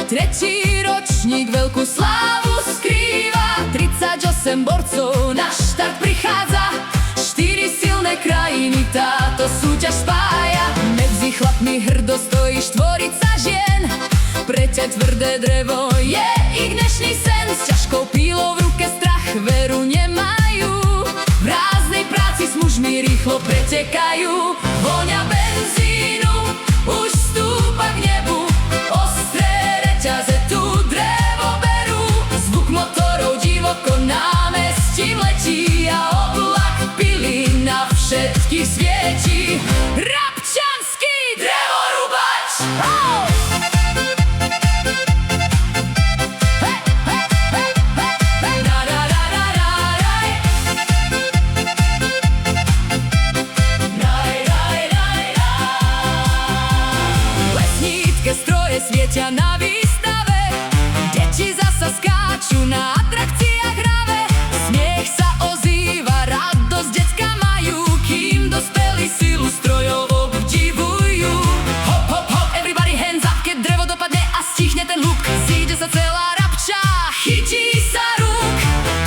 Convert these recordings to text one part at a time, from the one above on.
Tretí ročník veľkú slávu skrýva, 38 borcov na štart prichádza. 4 silné krajiny táto súťaž spája, medzi chlapmi hrdo stojí štvorica žien. Preťať tvrdé drevo je ich dnešný sen, s ťažkou pílou v ruke strach veru nemajú. V ráznej práci s mužmi rýchlo pretekajú, voňa benzínu už stúpa k nebu. Ostré reťaze tu drevo berú, zvuk motorov divoko námestím letí a oblak pily na všetkých svietí. Rabčanský drevorubač! Oh! Svietia na výstave, deti zasa skáču na atrakciách hrave. Smiech sa ozýva, radosť decka majú, kým dospelí silu strojov obdivujú. Hop, hop, hop, everybody hands up, keď drevo dopadne a stichne ten hluk. Zíde sa celá Rabča, chytí sa rúk,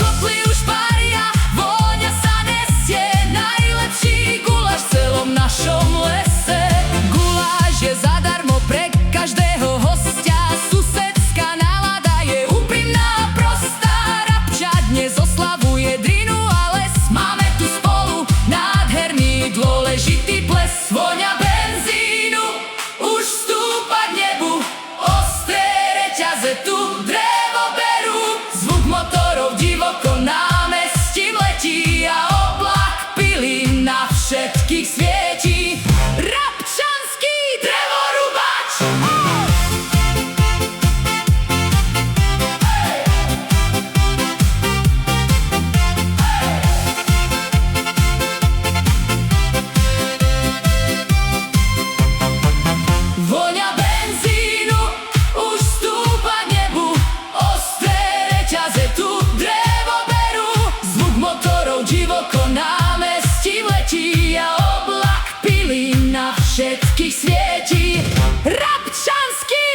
kopli už paria, vôňa sa nesie, najlepší guláš v celom našom lese. Guláš je zadarmo pre každého hostia, susedská nálada je úprimná, prostá. Rabča dnes oslavuje Drinu a les, máme tu spolu nádherný dôležitý ples. Voňa benzínu už stúpa k nebu, ostré reťaze tu drevo berú, zvuk motorov divoko námestím letí a oblak pily na všetkých svietí. Rabčanský drevorubač! Voňa benzínu už stúpa k nebu, ostré reťaze tu drevo berú, zvuk motorov divoko námestím letí a oblak pily na všetkých svietí. Rabčanský